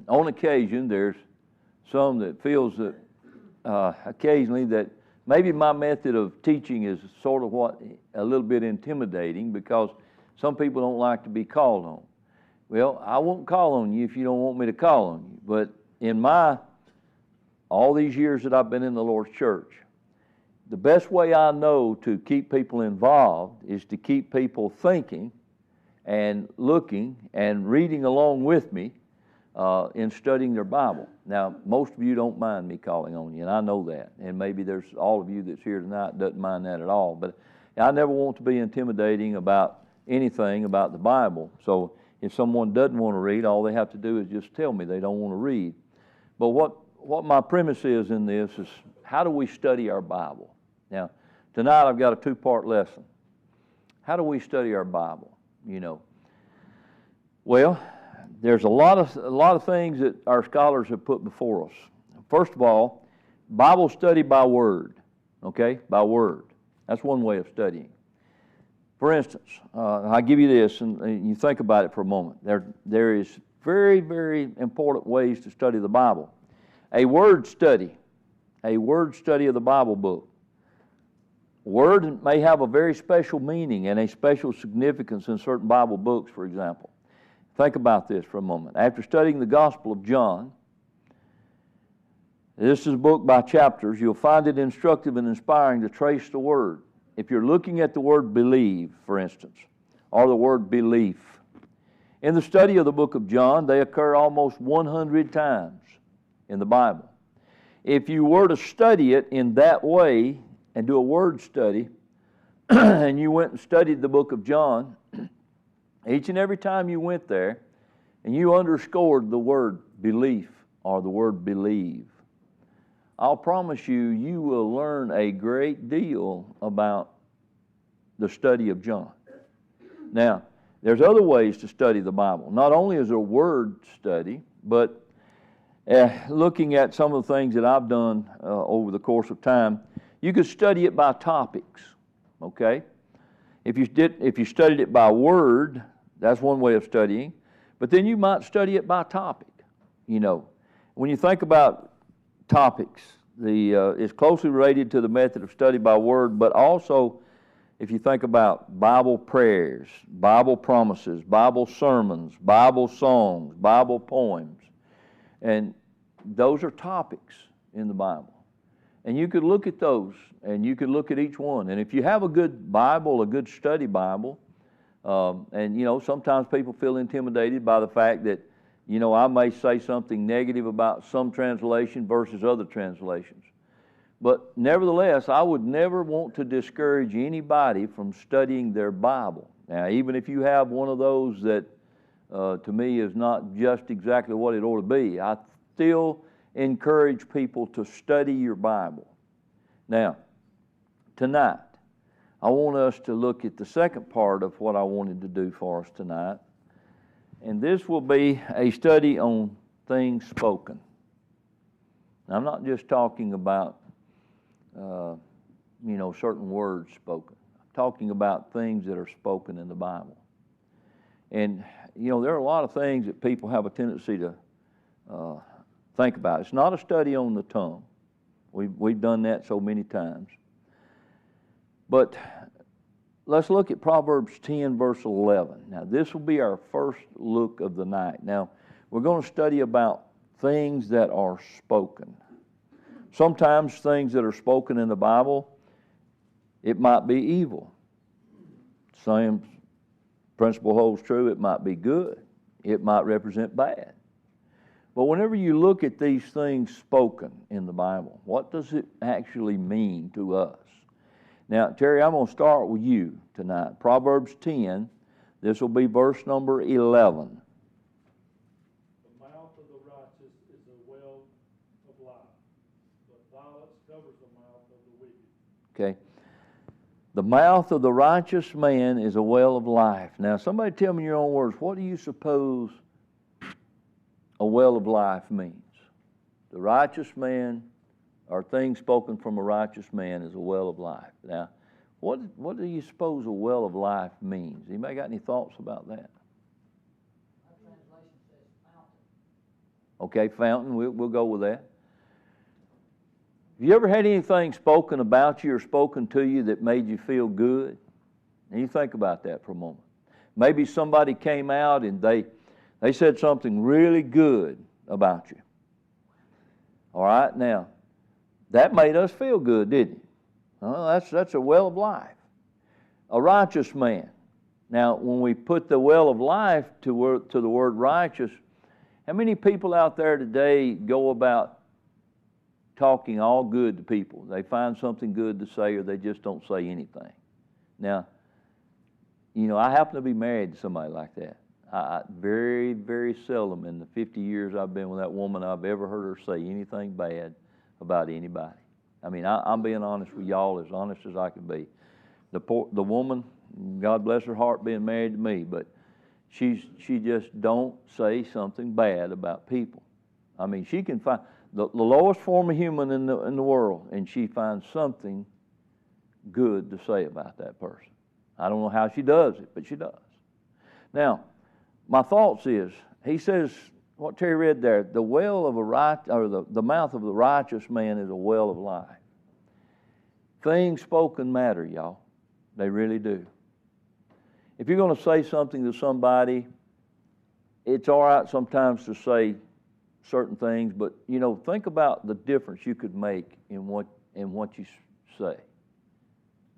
on occasion, there's some that feels that occasionally that maybe my method of teaching is sort of a little bit intimidating because some people don't like to be called on. Well, I won't call on you if you don't want me to call on you. But in all these years that I've been in the Lord's church, the best way I know to keep people involved is to keep people thinking and looking and reading along with me in studying their Bible. Now, most of you don't mind me calling on you, and I know that. And maybe there's all of you that's here tonight doesn't mind that at all. But I never want to be intimidating about anything about the Bible. So if someone doesn't want to read, all they have to do is just tell me they don't want to read. But what my premise is in this is, how do we study our Bible? Now, tonight I've got a two-part lesson. How do we study our Bible? Well, there's a lot of things that our scholars have put before us. First of all, Bible study by word, okay? By word. That's one way of studying. For instance, I give you this, and you think about it for a moment. There is very, very important ways to study the Bible. A word study of the Bible book. Word may have a very special meaning and a special significance in certain Bible books, for example. Think about this for a moment. After studying the Gospel of John, this is a book by chapters, you'll find it instructive and inspiring to trace the word. If you're looking at the word believe, for instance, or the word belief, in the study of the book of John, they occur almost 100 times in the Bible. If you were to study it in that way and do a word study, and you went and studied the book of John, each and every time you went there and you underscored the word belief or the word believe, I'll promise you, you will learn a great deal about the study of John. Now, there's other ways to study the Bible. Not only is it a word study, but looking at some of the things that I've done over the course of time, you could study it by topics, okay? If you studied it by word, that's one way of studying, but then you might study it by topic. When you think about topics, it's closely related to the method of study by word, but also if you think about Bible prayers, Bible promises, Bible sermons, Bible songs, Bible poems, and those are topics in the Bible. And you could look at those, and you could look at each one. And if you have a good Bible, a good study Bible, and sometimes people feel intimidated by the fact that, I may say something negative about some translation versus other translations. But nevertheless, I would never want to discourage anybody from studying their Bible. Now, even if you have one of those that, to me, is not just exactly what it ought to be, I still encourage people to study your Bible. Now, tonight, I want us to look at the second part of what I wanted to do for us tonight, and this will be a study on things spoken. Now, I'm not just talking about, certain words spoken. I'm talking about things that are spoken in the Bible. And, there are a lot of things that people have a tendency to think about. It's not a study on the tongue. We've done that so many times. But let's look at Proverbs 10, verse 11. Now, this will be our first look of the night. Now, we're going to study about things that are spoken. Sometimes things that are spoken in the Bible, it might be evil. Same principle holds true. It might be good. It might represent bad. But whenever you look at these things spoken in the Bible, what does it actually mean to us? Now, Terry, I'm going to start with you tonight. Proverbs 10, this will be verse number 11. The mouth of the righteous is a well of life, but violence covers the mouth of the wicked. Okay. The mouth of the righteous man is a well of life. Now, somebody tell me in your own words, what do you suppose a well of life means? The righteous man, or things spoken from a righteous man, is a well of life. Now, what do you suppose a well of life means? Anybody got any thoughts about that? My translation says Okay, fountain, we'll go with that. Have you ever had anything spoken about you or spoken to you that made you feel good? And you think about that for a moment. Maybe somebody came out and they said something really good about you. All right, now, that made us feel good, didn't it? Well, that's a well of life. A righteous man. Now, when we put the well of life to the word righteous, how many people out there today go about talking all good to people? They find something good to say or they just don't say anything. Now, I happen to be married to somebody like that. I very, very seldom in the 50 years I've been with that woman I've ever heard her say anything bad about anybody. I mean, I'm being honest with y'all, as honest as I can be. The woman, God bless her heart, being married to me, but she just don't say something bad about people. I mean, she can find the lowest form of human in the world, and she finds something good to say about that person. I don't know how she does it, but she does. Now, my thoughts is, he says, what Terry read there, the well of the mouth of the righteous man is a well of life. Things spoken matter, y'all. They really do. If you're going to say something to somebody, it's all right sometimes to say certain things, but think about the difference you could make in what you say.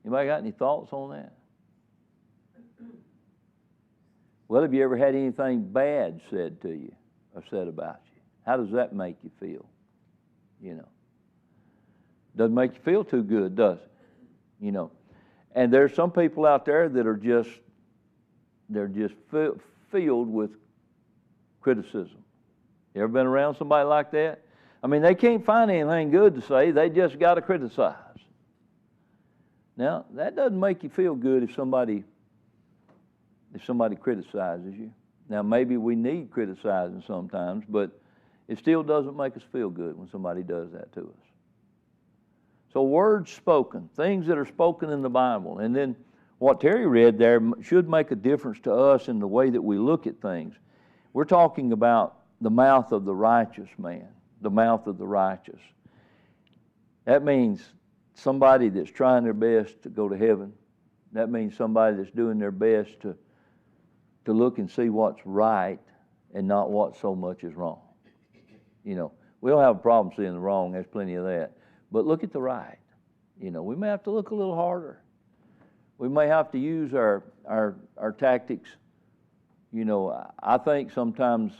Anybody got any thoughts on that? Well, have you ever had anything bad said to you or said about you? How does that make you feel? Doesn't make you feel too good, does it? And there's some people out there that are just filled with criticism. You ever been around somebody like that? I mean, they can't find anything good to say. They just got to criticize. Now, that doesn't make you feel good if somebody criticizes you. Now, maybe we need criticizing sometimes, but it still doesn't make us feel good when somebody does that to us. So words spoken, things that are spoken in the Bible, and then what Terry read there should make a difference to us in the way that we look at things. We're talking about the mouth of the righteous man, the mouth of the righteous. That means somebody that's trying their best to go to heaven. That means somebody that's doing their best to look and see what's right and not what so much is wrong. We don't have a problem seeing the wrong. There's plenty of that. But look at the right. We may have to look a little harder. We may have to use our tactics. I think sometimes,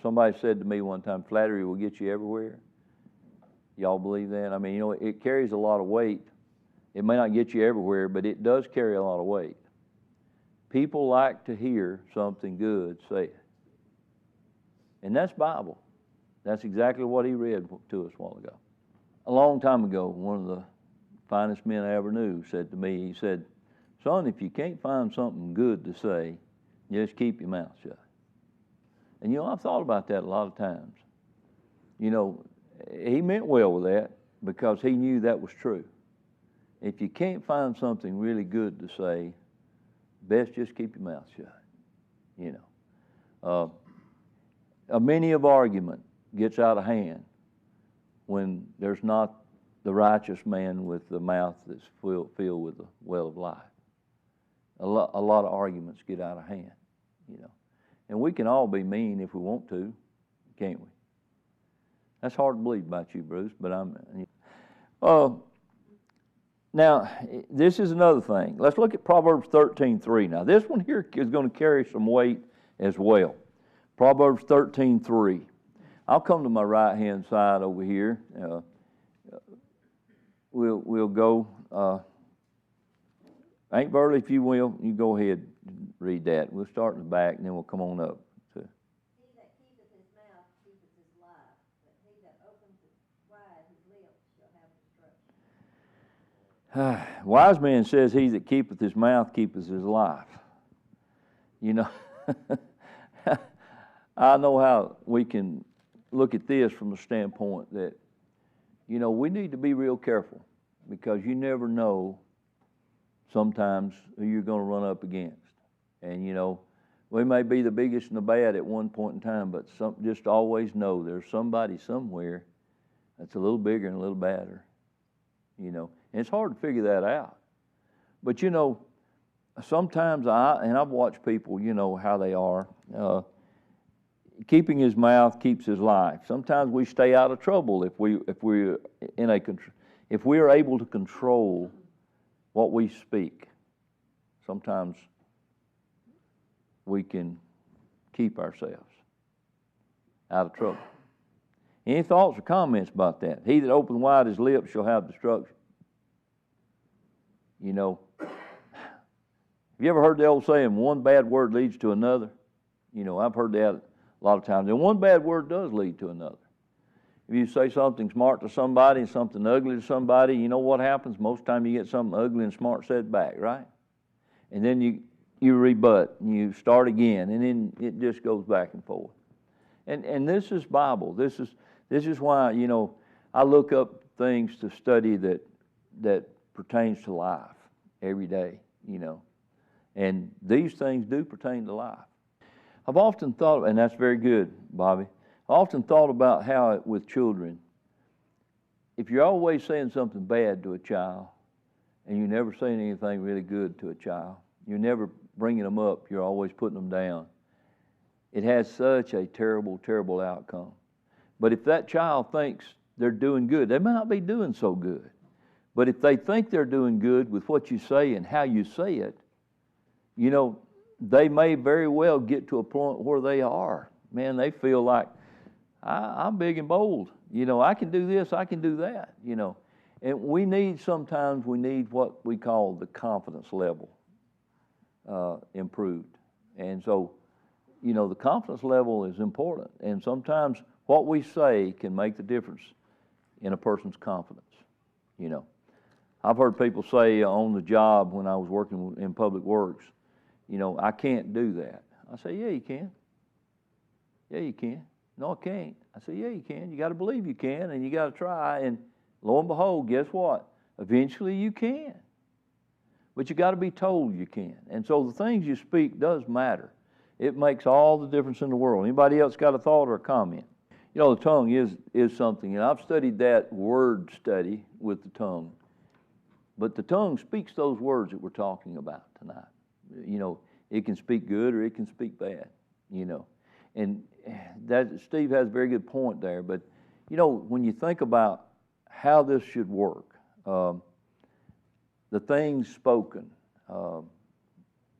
somebody said to me one time, flattery will get you everywhere. Y'all believe that? I mean, it carries a lot of weight. It may not get you everywhere, but it does carry a lot of weight. People like to hear something good said. And that's Bible. That's exactly what he read to us a while ago. A long time ago, one of the finest men I ever knew said to me, he said, son, if you can't find something good to say, just keep your mouth shut. And I've thought about that a lot of times. He meant well with that because he knew that was true. If you can't find something really good to say, best just keep your mouth shut. A many of argument gets out of hand when there's not the righteous man with the mouth that's filled with the well of life. A lot of arguments get out of hand, And we can all be mean if we want to, can't we? That's hard to believe about you, Bruce, but now, this is another thing. Let's look at Proverbs 13:3. Now, this one here is going to carry some weight as well. Proverbs 13:3. I'll come to my right-hand side over here. We'll go. Aunt Burley, if you will, you go ahead and read that. We'll start in the back, and then we'll come on up. He that keepeth his mouth keepeth his life, but he that openeth wide his lips shall have destruction. Wise man says, he that keepeth his mouth keepeth his life. I know how we can look at this from the standpoint that, we need to be real careful because you never know sometimes who you're going to run up against. And, We may be the biggest and the bad at one point in time, but just always know there's somebody somewhere that's a little bigger and a little badder. And it's hard to figure that out. But sometimes I've watched people, how they are. Keeping his mouth keeps his life. Sometimes we stay out of trouble if we are able to control what we speak. Sometimes we can keep ourselves out of trouble. Any thoughts or comments about that? He that opens wide his lips shall have destruction. Have you ever heard the old saying, one bad word leads to another? I've heard that a lot of times. And one bad word does lead to another. If you say something smart to somebody and something ugly to somebody, you know what happens? Most time you get something ugly and smart said back, right? And then you rebut and you start again, and then it just goes back and forth. And this is Bible. This is why, I look up things to study that pertains to life every day, And these things do pertain to life. I've often thought, and that's very good, Bobby, I often thought about how with children, if you're always saying something bad to a child, and you're never saying anything really good to a child, you're never bringing them up, you're always putting them down, it has such a terrible, terrible outcome. But if that child thinks they're doing good, they may not be doing so good. But if they think they're doing good with what you say and how you say it, they may very well get to a point where they are. Man, they feel like, I'm big and bold. I can do this, I can do that, And sometimes we need what we call the confidence level improved. And so, the confidence level is important. And sometimes what we say can make the difference in a person's confidence, I've heard people say on the job when I was working in public works, I can't do that. I say, yeah, you can. Yeah, you can. No, I can't. I say, yeah, you can. You got to believe you can, and you got to try. And lo and behold, guess what? Eventually you can. But you got to be told you can. And so the things you speak does matter. It makes all the difference in the world. Anybody else got a thought or a comment? The tongue is something, and I've studied that word study with the tongue. But the tongue speaks those words that we're talking about tonight. It can speak good or it can speak bad, And that Steve has a very good point there. But, when you think about how this should work, the things spoken,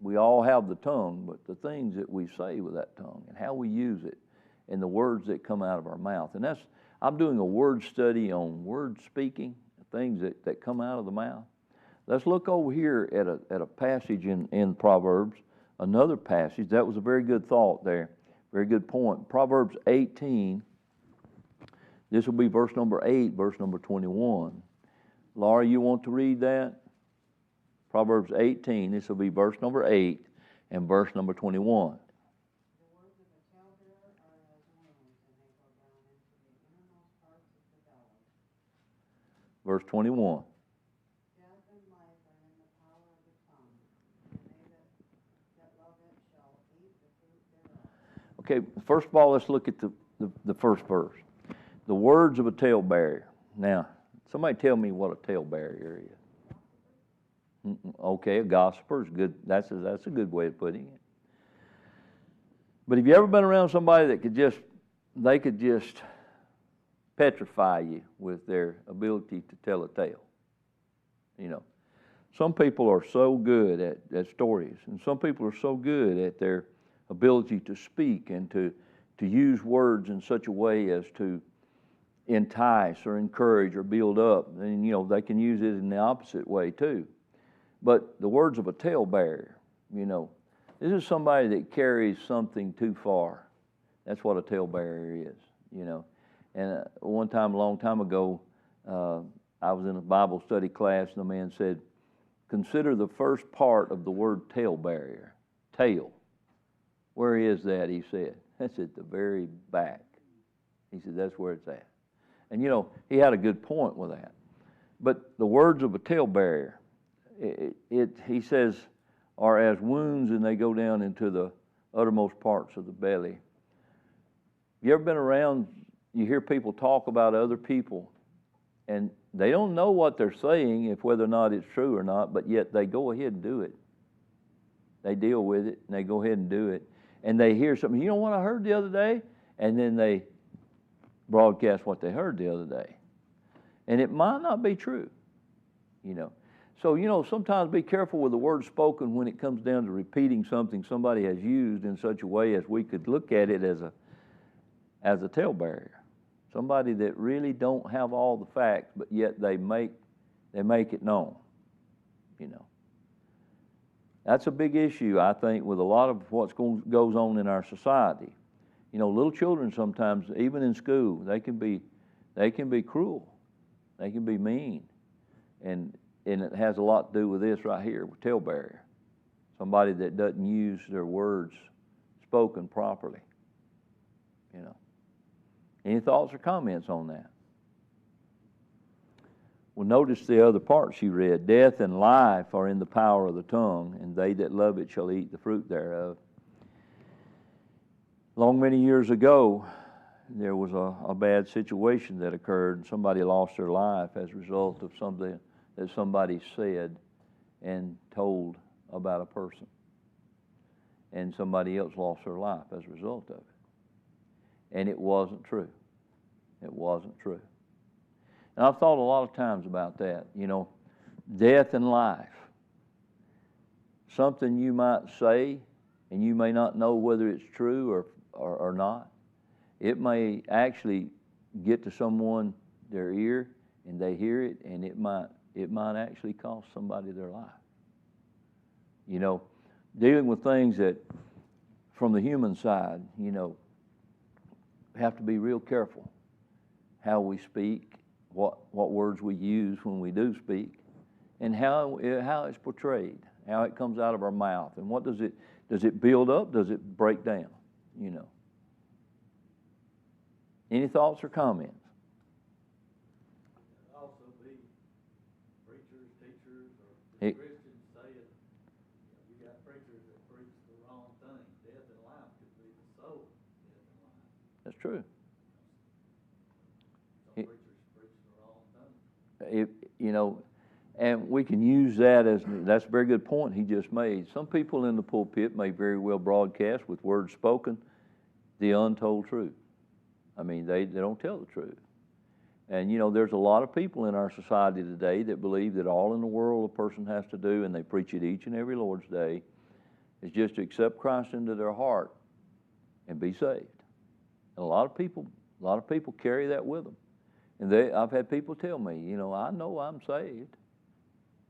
we all have the tongue, but the things that we say with that tongue and how we use it and the words that come out of our mouth. And I'm doing a word study on word speaking, things that come out of the mouth. Let's look over here at a passage in Proverbs, another passage. That was a very good thought there, very good point. Proverbs 18, this will be verse number 8, verse number 21. Laura, you want to read that? Proverbs 18, this will be verse number 8 and verse number 21. Verse 21. Okay, first of all, let's look at the first verse. The words of a talebearer. Now, somebody tell me what a talebearer is. Okay, a gossiper is good. That's a good way of putting it. But have you ever been around somebody that could just petrify you with their ability to tell a tale? Some people are so good at stories, and some people are so good at their ability to speak and to use words in such a way as to entice or encourage or build up. And, they can use it in the opposite way too. But the words of a talebearer, this is somebody that carries something too far. That's what a talebearer is, And one time, a long time ago, I was in a Bible study class, and the man said, consider the first part of the word talebearer, tail. Where is that, he said? That's at the very back. He said, that's where it's at. And, he had a good point with that. But the words of a talebearer, he says, are as wounds, and they go down into the uttermost parts of the belly. You ever been around, you hear people talk about other people, and they don't know what they're saying, if whether or not it's true or not, but yet they go ahead and do it. They deal with it, and they go ahead and do it. And they hear something, you know what I heard the other day? And then they broadcast what they heard the other day. And it might not be true, you know. So, you know, sometimes be careful with the word spoken when it comes down to repeating something somebody has used in such a way as we could look at it as a talebearer. Somebody that really don't have all the facts, but yet they make it known, you know. That's a big issue, I think, with a lot of what goes on in our society. You know, little children sometimes, even in school, they can be cruel. They can be mean. And it has a lot to do with this right here, with talebearer. Somebody that doesn't use their words spoken properly. You know. Any thoughts or comments on that? Well, notice the other part she read. Death and life are in the power of the tongue, and they that love it shall eat the fruit thereof. Long many years ago, there was a bad situation that occurred, and somebody lost their life as a result of something that somebody said and told about a person. And somebody else lost their life as a result of it. And it wasn't true. It wasn't true. And I've thought a lot of times about that, you know, death and life. Something you might say, and you may not know whether it's true or not. It may actually get to someone, their ear, and they hear it, and it might actually cost somebody their life. You know, dealing with things that, from the human side, you know, have to be real careful how we speak, what words we use when we do speak, and how it's portrayed, how it comes out of our mouth, and what does it build up? Does it break down? You know. Any thoughts or comments? Also be preachers, teachers, or Christians saying, you got preachers that preach the wrong thing. Death and life could be the soul. Death and life. That's true. Some preachers preach the wrong thing. You know, and we can use that that's a very good point he just made. Some people in the pulpit may very well broadcast with words spoken the untold truth. I mean, they don't tell the truth. And, you know, there's a lot of people in our society today that believe that all in the world a person has to do, and they preach it each and every Lord's Day, is just to accept Christ into their heart and be saved. And a lot of people carry that with them. And I've had people tell me, you know I'm saved.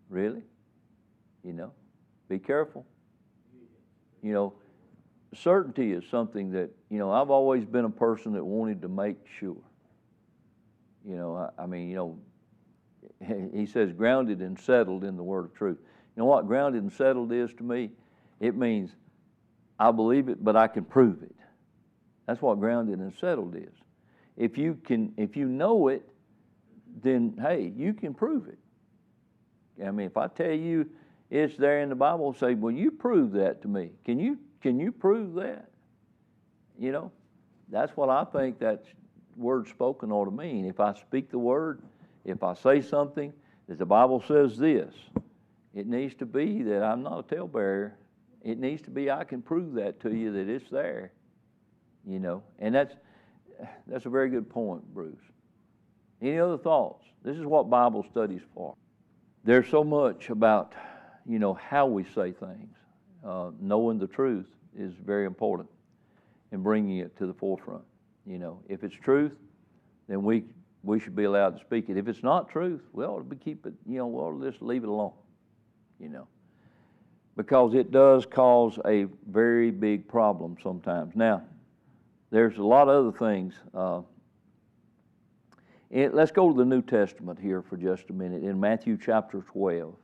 Really? You know, be careful. You know, certainty is something that, you know, I've always been a person that wanted to make sure. You know, I mean, you know, he says grounded and settled in the word of truth. You know what grounded and settled is to me? It means I believe it, but I can prove it. That's what grounded and settled is. If you know it, then hey, you can prove it. I mean, if I tell you it's there in the Bible, say, well, you prove that to me. Can you prove that? You know, that's what I think that word spoken ought to mean. If I speak the word, if I say something that the Bible says this, it needs to be that I'm not a talebearer. It needs to be I can prove that to you that it's there. You know, and that's a very good point, Bruce. Any other thoughts? This is what Bible study's for. There's so much about, you know, how we say things. Knowing the truth is very important and bringing it to the forefront. You know, if it's truth, then we should be allowed to speak it. If it's not truth, we ought to keep it, you know, we ought to just leave it alone, you know, because it does cause a very big problem sometimes. Now, there's a lot of other things. Let's go to the New Testament here for just a minute in Matthew chapter 12.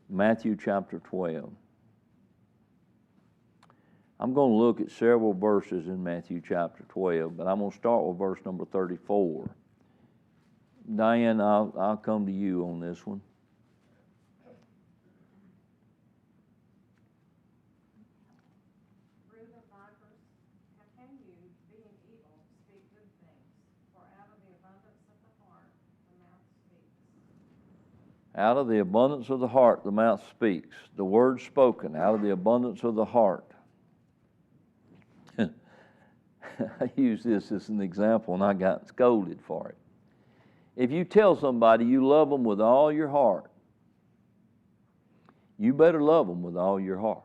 Matthew chapter 12. I'm going to look at several verses in Matthew chapter 12, but I'm going to start with verse number 34. Diane, I'll come to you on this one. vipers, how can you, being evil, speak good things? For out of the abundance of the heart, the mouth speaks. Out of the abundance of the heart, the mouth speaks. The word spoken, out of the abundance of the heart. I use this as an example, and I got scolded for it. If you tell somebody you love them with all your heart, you better love them with all your heart.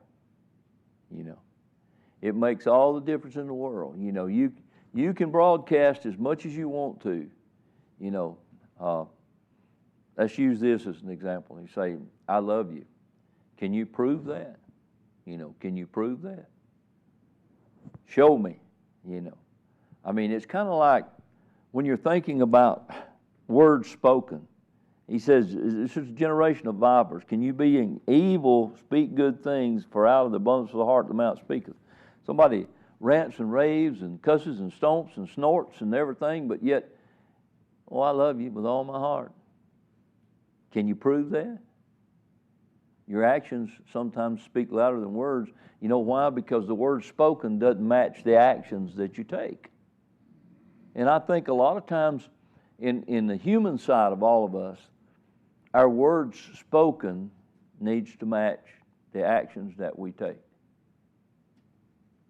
You know, it makes all the difference in the world. You know, you can broadcast as much as you want to. You know, let's use this as an example. You say, "I love you." Can you prove that? You know, can you prove that? Show me. You know, I mean, it's kind of like when you're thinking about words spoken. He says, this is a generation of vipers. Can you, being evil, speak good things? For out of the abundance of the heart the mouth speaketh. Somebody rants and raves and cusses and stomps and snorts and everything, but yet, oh, I love you with all my heart. Can you prove that? Your actions sometimes speak louder than words. You know why? Because the word spoken doesn't match the actions that you take. And I think a lot of times in the human side of all of us, our words spoken needs to match the actions that we take.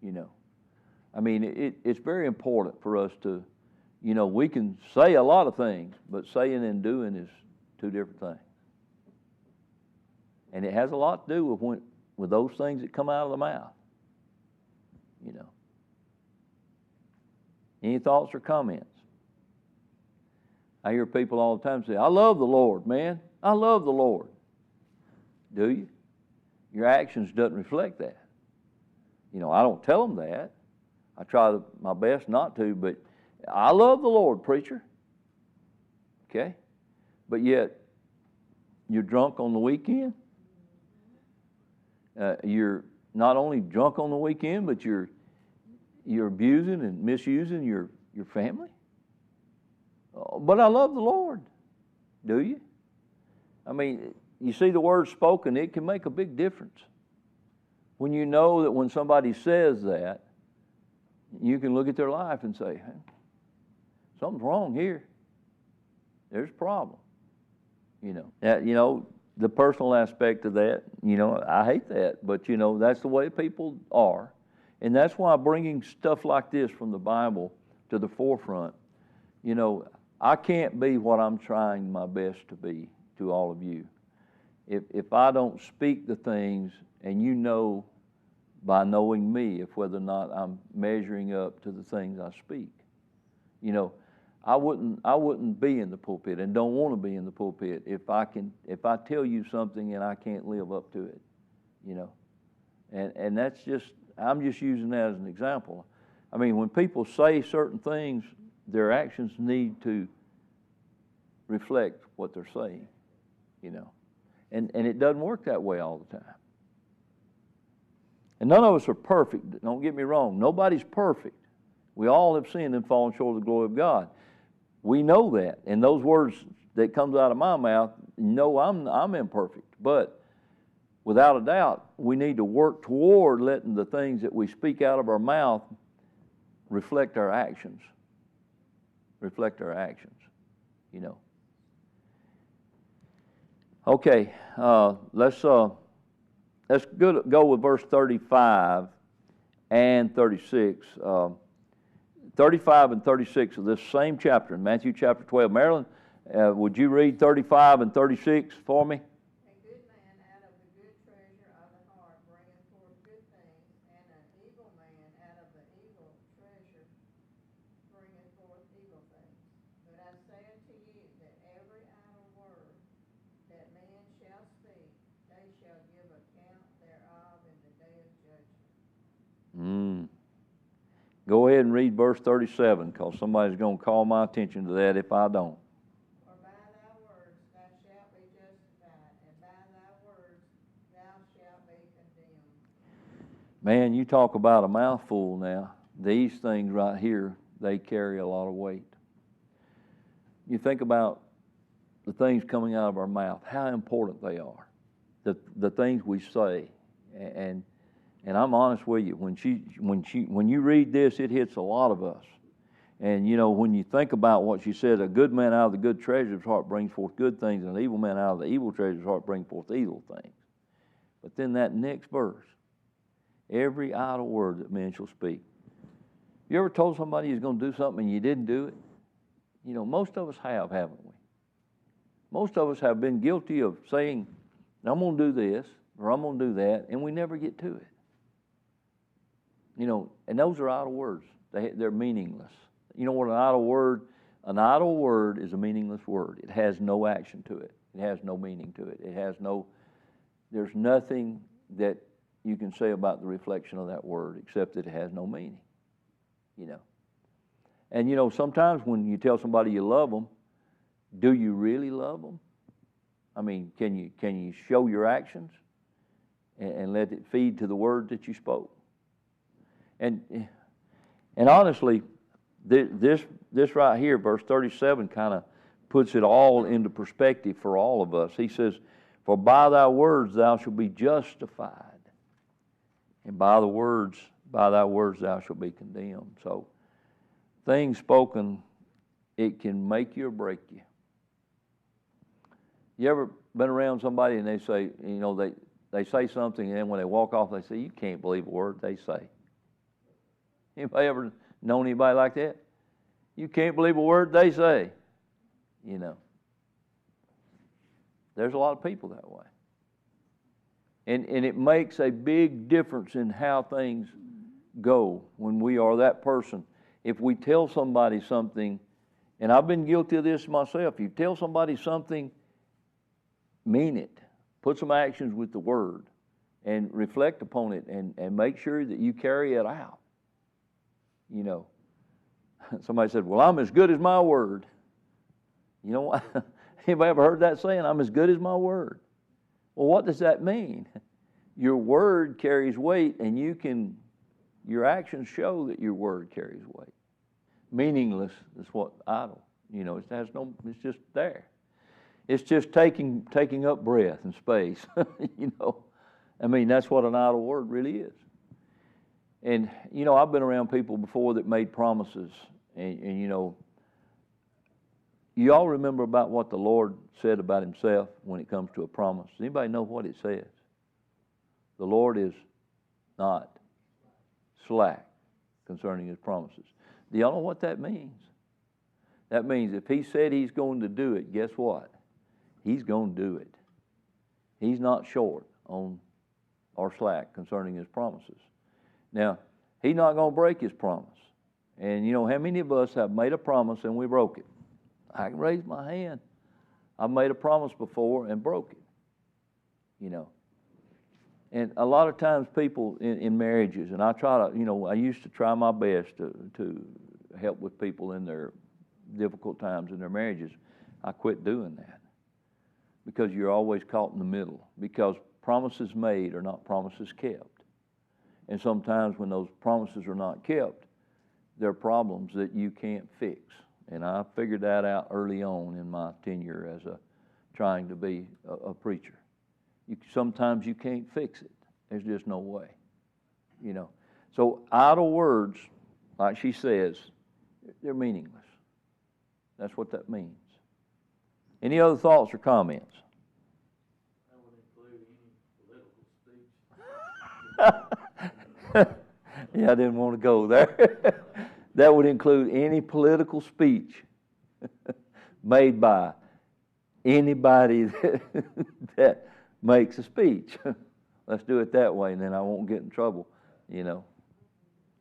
You know, I mean, it's very important for us to, you know, we can say a lot of things, but saying and doing is two different things. And it has a lot to do with those things that come out of the mouth. You know. Any thoughts or comments? I hear people all the time say, "I love the Lord, man. I love the Lord." Do you? Your actions doesn't reflect that. You know, I don't tell them that. I try my best not to, but I love the Lord, preacher. Okay? But yet, you're drunk on the weekend. You're not only drunk on the weekend, but you're abusing and misusing your family. But I love the Lord. Do you? I mean, you see the word spoken, it can make a big difference. When you know that when somebody says that, you can look at their life and say, hey, something's wrong here. There's a problem. You know, the personal aspect of that, you know, I hate that. But, you know, that's the way people are. And that's why bringing stuff like this from the Bible to the forefront, you know, I can't be what I'm trying my best to be to all of you. If I don't speak the things, and you know by knowing me if whether or not I'm measuring up to the things I speak. You know, I wouldn't be in the pulpit and don't want to be in the pulpit if I tell you something and I can't live up to it. You know. And that's just, I'm just using that as an example. I mean, when people say certain things, their actions need to reflect what they're saying, you know. And it doesn't work that way all the time. And none of us are perfect. Don't get me wrong. Nobody's perfect. We all have sinned and fallen short of the glory of God. We know that. And those words that comes out of my mouth, no, I'm imperfect. But without a doubt, we need to work toward letting the things that we speak out of our mouth reflect our actions. Reflect our actions, you know. Okay, let's go with verse 35 and 36. 35 and 36 of this same chapter in Matthew chapter 12. Marilyn, would you read 35 and 36 for me? A good man out of the good treasure of the heart bringeth forth good things, and an evil man out of the evil treasure bringeth forth evil things. But I say unto you that every idle word that man shall speak, they shall give account thereof in the day of judgment. Go ahead and read verse 37, because somebody's going to call my attention to that if I don't. For by thy words thou shalt be justified, and by thy words thou shalt be condemned. Man, you talk about a mouthful now. These things right here, they carry a lot of weight. You think about the things coming out of our mouth, how important they are. The things we say, and And I'm honest with you, when you read this, it hits a lot of us. And, you know, when you think about what she said, a good man out of the good treasure of his heart brings forth good things, and an evil man out of the evil treasure of his heart brings forth evil things. But then that next verse, every idle word that men shall speak. You ever told somebody you're going to do something and you didn't do it? You know, most of us have, haven't we? Most of us have been guilty of saying, I'm going to do this, or I'm going to do that, and we never get to it. You know, and those are idle words. They're meaningless. You know what an idle word? An idle word is a meaningless word. It has no action to it. It has no meaning to it. There's nothing that you can say about the reflection of that word except that it has no meaning. You know. And you know, sometimes when you tell somebody you love them, do you really love them? I mean, can you show your actions and let it feed to the word that you spoke? And honestly, this right here, verse 37, kind of puts it all into perspective for all of us. He says, "For by thy words thou shalt be justified, and by thy words thou shalt be condemned." So, things spoken, it can make you or break you. You ever been around somebody and they say, you know, they say something, and then when they walk off, they say, "You can't believe a word they say." Anybody ever known anybody like that? You can't believe a word they say. You know. There's a lot of people that way. And it makes a big difference in how things go when we are that person. If we tell somebody something, and I've been guilty of this myself, you tell somebody something, mean it. Put some actions with the word and reflect upon it and make sure that you carry it out. You know, somebody said, "Well, I'm as good as my word." You know what? Anybody ever heard that saying, "I'm as good as my word"? Well, what does that mean? Your word carries weight, and your actions show that your word carries weight. Meaningless is what idle. You know, it's just there. It's just taking up breath and space. You know, I mean, that's what an idle word really is. And, you know, I've been around people before that made promises. And you know, you all remember about what the Lord said about himself when it comes to a promise. Does anybody know what it says? The Lord is not slack concerning his promises. Do y'all know what that means? That means if he said he's going to do it, guess what? He's going to do it. He's not short on or slack concerning his promises. Now, he's not going to break his promise. And you know, how many of us have made a promise and we broke it? I can raise my hand. I've made a promise before and broke it. You know. And a lot of times people in marriages, and I used to try my best to help with people in their difficult times in their marriages. I quit doing that because you're always caught in the middle, because promises made are not promises kept. And sometimes when those promises are not kept, there are problems that you can't fix. And I figured that out early on in my tenure as trying to be a preacher. Sometimes you can't fix it. There's just no way. You know. So idle words, like she says, they're meaningless. That's what that means. Any other thoughts or comments? That would include any political speech. Yeah, I didn't want to go there. That would include any political speech made by anybody that makes a speech. Let's do it that way, and then I won't get in trouble, you know.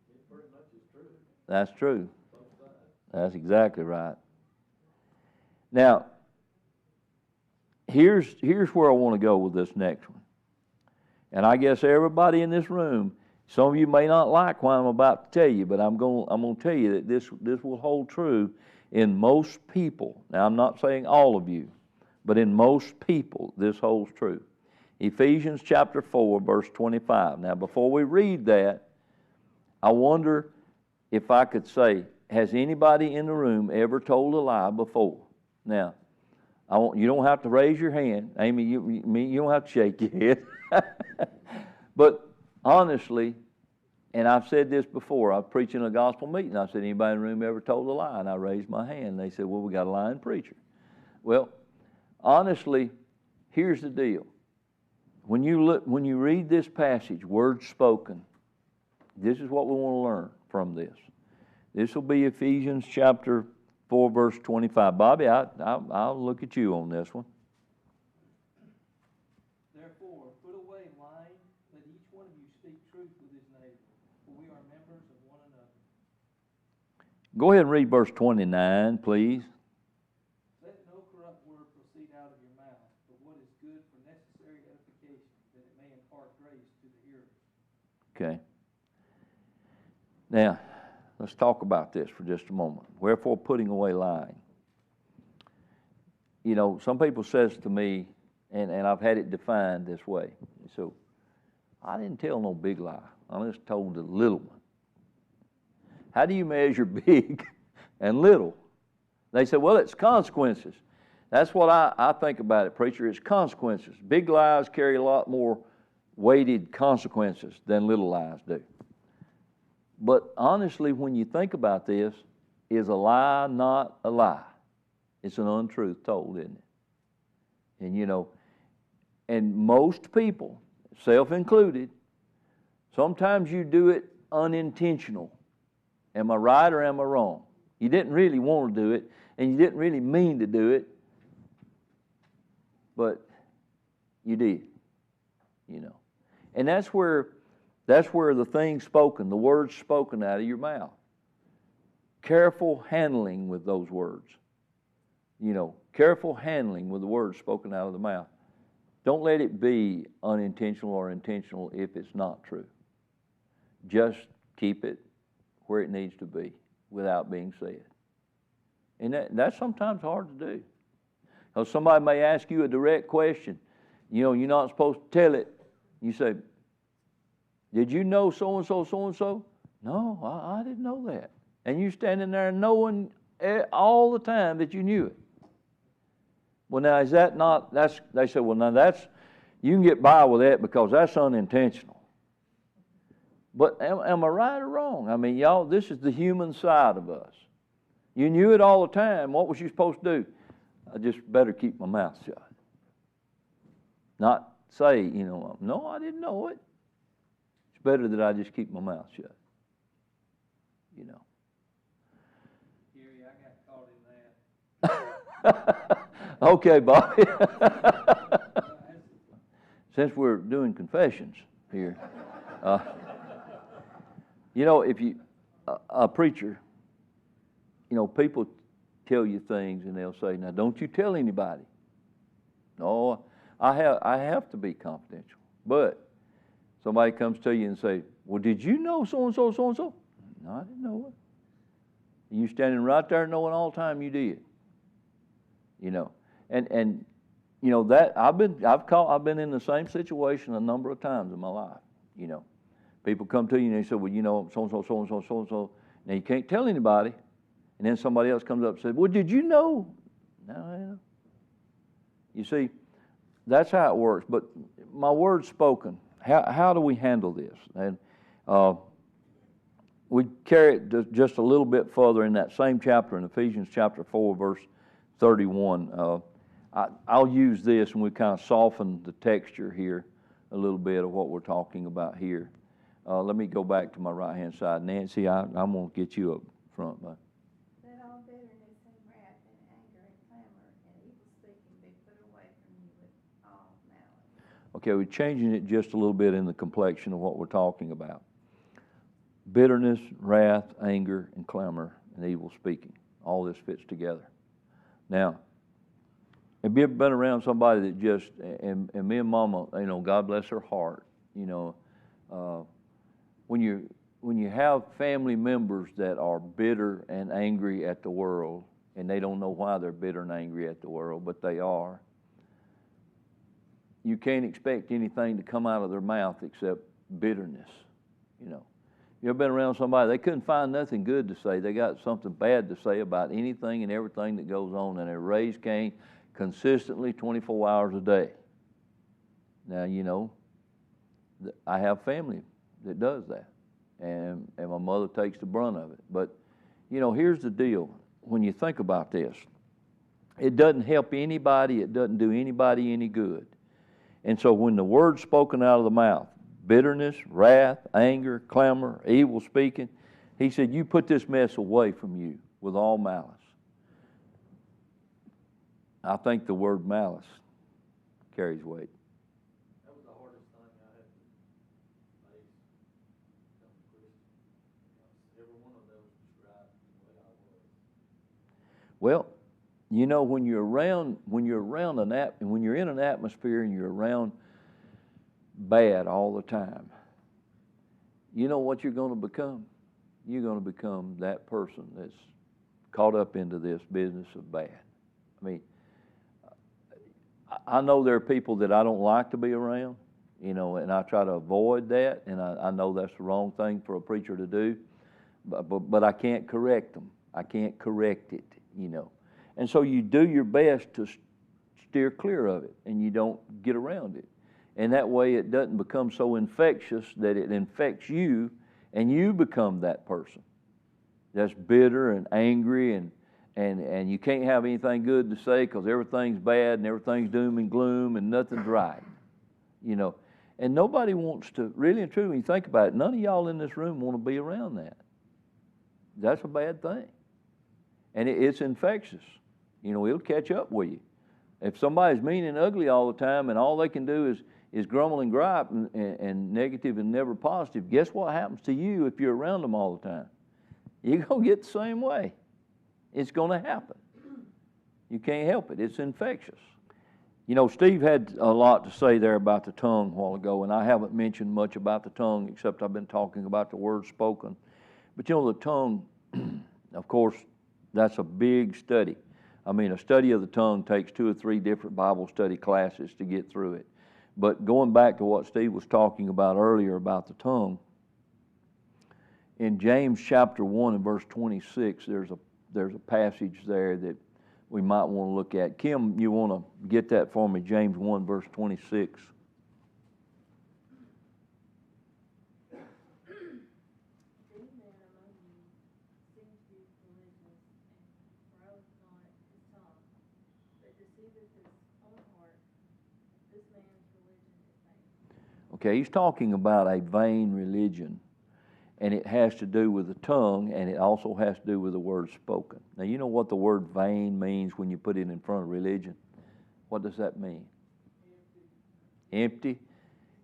It pretty much is true. That's true. Both sides. That's exactly right. Now, here's where I want to go with this next one. And I guess everybody in this room, some of you may not like what I'm about to tell you, but I'm going to tell you that this will hold true in most people. Now, I'm not saying all of you, but in most people, this holds true. Ephesians chapter 4, verse 25. Now, before we read that, I wonder if I could say, has anybody in the room ever told a lie before? Now, you don't have to raise your hand. Amy, you don't have to shake your head. But honestly, and I've said this before, I was preaching a gospel meeting. I said, anybody in the room ever told a lie? And I raised my hand. They said, well, we got a lying preacher. Well, honestly, here's the deal. When you read this passage, words spoken, this is what we want to learn from this. This will be Ephesians chapter 4, verse 25. Bobby, I'll look at you on this one. Therefore, put away lying, let each one of you speak truth with his neighbor, for we are members of one another. Go ahead and read verse 29, please. Let no corrupt word proceed out of your mouth, but what is good for necessary edification, that it may impart grace to the hearers. Okay. Now, let's talk about this for just a moment. Wherefore, putting away lying. You know, some people says to me, and I've had it defined this way. So, I didn't tell no big lie. I just told the little one. How do you measure big and little? They said, well, it's consequences. That's what I think about it, preacher. It's consequences. Big lies carry a lot more weighted consequences than little lies do. But honestly, when you think about this, is a lie not a lie? It's an untruth told, isn't it? And you know, and most people, self included, sometimes you do it unintentional. Am I right or am I wrong? You didn't really want to do it, and you didn't really mean to do it, but you did, you know. And that's where the things spoken, the words spoken out of your mouth. Careful handling with those words. You know, careful handling with the words spoken out of the mouth. Don't let it be unintentional or intentional if it's not true. Just keep it where it needs to be without being said. And that's sometimes hard to do. Because somebody may ask you a direct question. You know, you're not supposed to tell it. You say, did you know so-and-so, so-and-so? No, I didn't know that. And you standing there knowing all the time that you knew it. Well, now, is that not, they say, well, now you can get by with that because that's unintentional. But am I right or wrong? I mean, y'all, this is the human side of us. You knew it all the time. What was you supposed to do? I just better keep my mouth shut. Not say, you know, no, I didn't know it. It's better that I just keep my mouth shut. You know. Gary, I got caught in that. Okay, Bobby. Since we're doing confessions here, you know, if you a preacher, you know, people tell you things and they'll say, "Now, don't you tell anybody." No, I have to be confidential. But somebody comes to you and say, "Well, did you know so and so, so and so?" No, I didn't know it. And you standing right there knowing all the time you did. You know, and you know that I've been in the same situation a number of times in my life. You know, people come to you and they say, "Well, you know, so and so, so and so, so and so." Now you can't tell anybody, and then somebody else comes up and says, "Well, did you know?" No, I know. You see, that's how it works. But my words spoken. How do we handle this? And we carry it just a little bit further in that same chapter in Ephesians chapter 4, verse 31. I'll use this and we kind of soften the texture here a little bit of what we're talking about here. Let me go back to my right-hand side. Nancy, I'm going to get you up front. But Let all bitterness and wrath and anger and clamor and evil speaking be put away from you with all malice. okay, we're changing it just a little bit in the complexion of what we're talking about. Bitterness, wrath, anger, and clamor, and evil speaking. All this fits together. Now, have you ever been around somebody that just, and me and Mama, you know, God bless her heart, you know, when you have family members that are bitter and angry at the world, and they don't know why they're bitter and angry at the world, but they are, you can't expect anything to come out of their mouth except bitterness, you know. You ever been around somebody, they couldn't find nothing good to say. They got something bad to say about anything and everything that goes on, and they're raised Cain consistently 24 hours a day. Now, you know, I have family that does that, and my mother takes the brunt of it. But, you know, here's the deal. When you think about this, it doesn't help anybody. It doesn't do anybody any good. And so when the word's spoken out of the mouth, bitterness, wrath, anger, clamor, evil speaking, he said, you put this mess away from you with all malice. I think the word malice carries weight. That was the hardest thing I had to face becoming a Christian. Every one of those described the way I was. Well, you know, when you're in an atmosphere and you're around bad all the time, you know what you're going to become? You're going to become that person that's caught up into this business of bad. I mean, I know there are people that I don't like to be around, you know, and I try to avoid that, and I know that's the wrong thing for a preacher to do, but I can't correct them. I can't correct it, you know. And so you do your best to steer clear of it, and you don't get around it. And that way it doesn't become so infectious that it infects you, and you become that person that's bitter and angry, and you can't have anything good to say because everything's bad and everything's doom and gloom and nothing's right, you know. And nobody wants to, really and truly, when you think about it, none of y'all in this room want to be around that. That's a bad thing. And it's infectious. You know, it'll catch up with you. If somebody's mean and ugly all the time and all they can do is grumble and gripe and negative and never positive, guess what happens to you if you're around them all the time? You're going to get the same way. It's going to happen. You can't help it. It's infectious. You know, Steve had a lot to say there about the tongue a while ago, and I haven't mentioned much about the tongue except I've been talking about the word spoken. But, you know, the tongue, of course, that's a big study. I mean, a study of the tongue takes 2 or 3 different Bible study classes to get through it. But going back to what Steve was talking about earlier about the tongue, in James chapter 1 and verse 26, there's a passage there that we might want to look at. Kim, you want to get that for me, James 1 verse 26. Okay, he's talking about a vain religion, and it has to do with the tongue, and it also has to do with the word spoken. Now, you know what the word vain means when you put it in front of religion? What does that mean? Empty.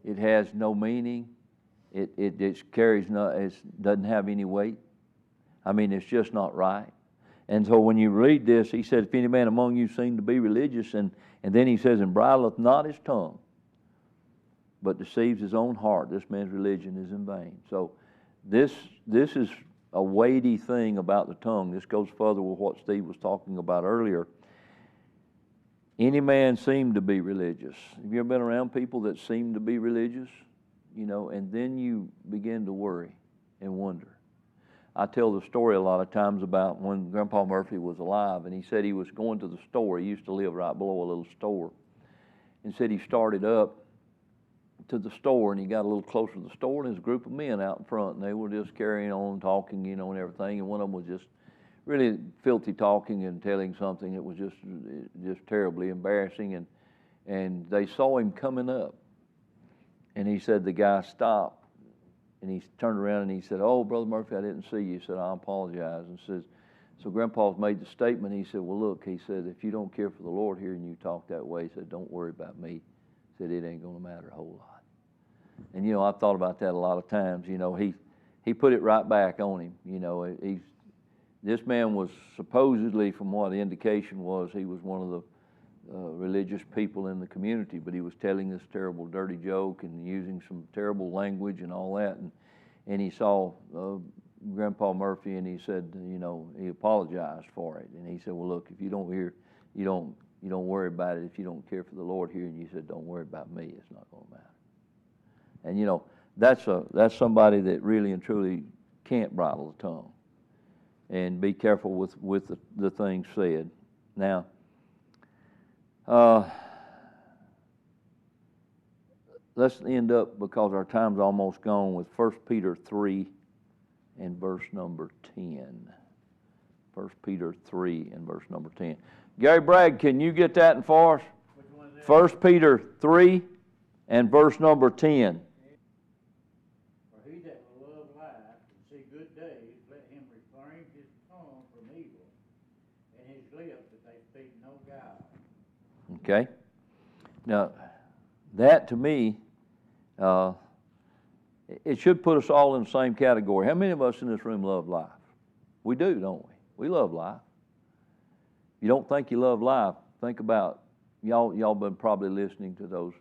It has no meaning. It carries no. It doesn't have any weight. I mean, it's just not right. And so when you read this, he said, "If any man among you seem to be religious," and then he says, "and bridleth not his tongue, but deceives his own heart, this man's religion is in vain." So this is a weighty thing about the tongue. This goes further with what Steve was talking about earlier. Any man seem to be religious. Have you ever been around people that seem to be religious? You know, and then you begin to worry and wonder. I tell the story a lot of times about when Grandpa Murphy was alive, and he said he was going to the store. He used to live right below a little store. And said he started up to the store, and he got a little closer to the store, and there's a group of men out in front, and they were just carrying on, talking, you know, and everything, and one of them was just really filthy talking and telling something that was just terribly embarrassing, and they saw him coming up, and he said, the guy stopped, and he turned around and he said, "Oh, Brother Murphy, I didn't see you." He said, "I apologize." And says, so Grandpa's made the statement. He said, "Well, look," he said, "if you don't care for the Lord hearing you talk that way," he said, "don't worry about me." He said, "It ain't going to matter a whole lot." And, you know, I've thought about that a lot of times. You know, he put it right back on him. You know, this man was supposedly, from what the indication was, he was one of the religious people in the community, but he was telling this terrible, dirty joke and using some terrible language and all that. And he saw Grandpa Murphy, and he said, you know, he apologized for it. And he said, "Well, look, if you don't hear, you don't worry about it. If you don't care for the Lord hearing you," said, "don't worry about me. It's not going to matter." And, you know, that's somebody that really and truly can't bridle the tongue. And be careful with the things said. Now, let's end up, because our time's almost gone, with 1 Peter 3 and verse number 10. 1 Peter 3 and verse number 10. Gary Bragg, can you get that in for us? Which one is that? 1 Peter 3 and verse number 10. For he that will love life and see good days, let him refrain his tongue from evil, and his lips that they speak no guile. Okay? Now, that to me, it should put us all in the same category. How many of us in this room love life? We do, don't we? We love life. If you don't think you love life, think about, y'all been probably listening to those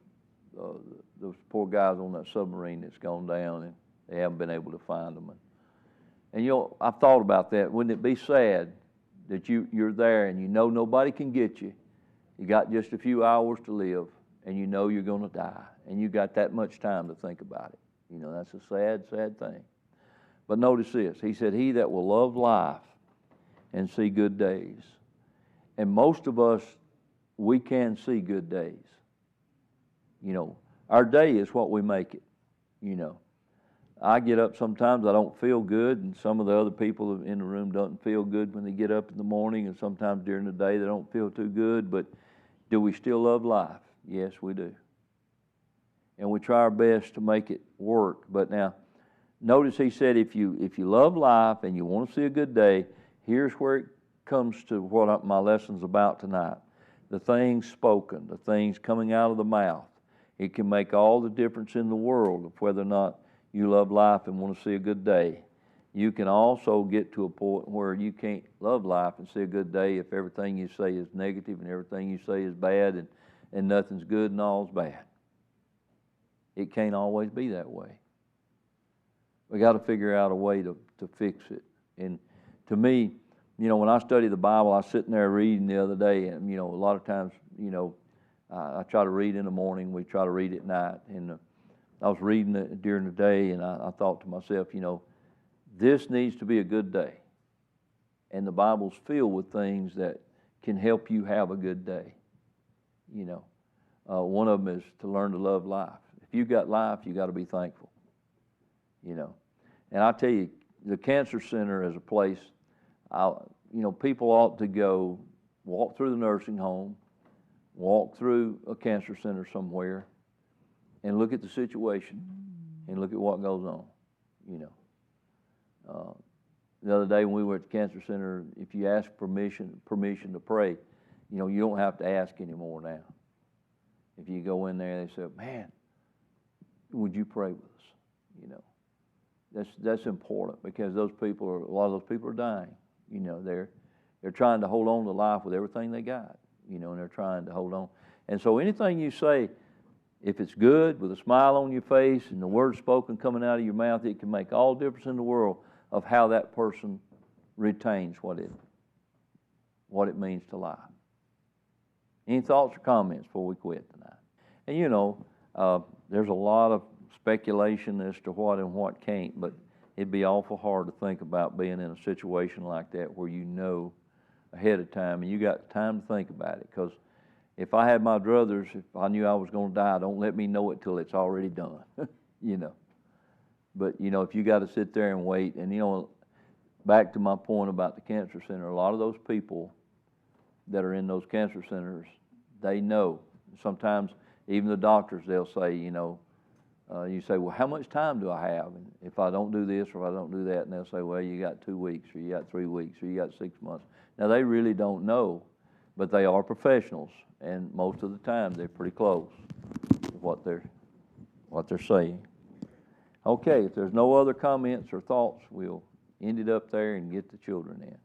poor guys on that submarine that's gone down, and they haven't been able to find them. And I've thought about that. Wouldn't it be sad that you're there and you know nobody can get you? You got just a few hours to live, and you know you're going to die, and you got that much time to think about it. That's a sad, sad thing. But notice this. He said, he that will love life and see good days. And most of us, we can see good days. Our day is what we make it. I get up sometimes, I don't feel good, and some of the other people in the room don't feel good when they get up in the morning, and sometimes during the day they don't feel too good. But do we still love life? Yes, we do. And we try our best to make it work. But now, notice he said, if you love life and you want to see a good day, here's where it comes to what my lesson's about tonight. The things spoken, the things coming out of the mouth. It can make all the difference in the world of whether or not you love life and want to see a good day. You can also get to a point where you can't love life and see a good day if everything you say is negative and everything you say is bad and nothing's good and all's bad. It can't always be that way. We got to figure out a way to fix it. And to me, when I study the Bible, I was sitting there reading the other day, and a lot of times, I try to read in the morning. We try to read at night, and I was reading it during the day, and I thought to myself, this needs to be a good day. And the Bible's filled with things that can help you have a good day. One of them is to learn to love life. If you got life, you got to be thankful. And I tell you, the cancer center is a place. People ought to go walk through the nursing home, walk through a cancer center somewhere, and look at the situation and look at what goes on. The other day when we were at the cancer center, if you ask permission to pray, you don't have to ask anymore now. If you go in there, they say, "Man, would you pray with us?" That's important, because a lot of those people are dying. They're trying to hold on to life with everything they got. And they're trying to hold on. And so anything you say, if it's good, with a smile on your face and the word spoken coming out of your mouth, it can make all the difference in the world of how that person retains what it means to life. Any thoughts or comments before we quit tonight? And there's a lot of speculation as to what and what can't, but it'd be awful hard to think about being in a situation like that where ahead of time and you got time to think about it. Because if I had my druthers, if I knew I was going to die, don't let me know it till it's already done. But if you got to sit there and wait, and back to my point about the cancer center, a lot of those people that are in those cancer centers, they know. Sometimes even the doctors, they'll say, you say, well, how much time do I have? And if I don't do this or if I don't do that, and they'll say, well, you got 2 weeks, or you got 3 weeks, or you got 6 months. Now, they really don't know, but they are professionals, and most of the time they're pretty close to what they're saying. Okay, if there's no other comments or thoughts, we'll end it up there and get the children in.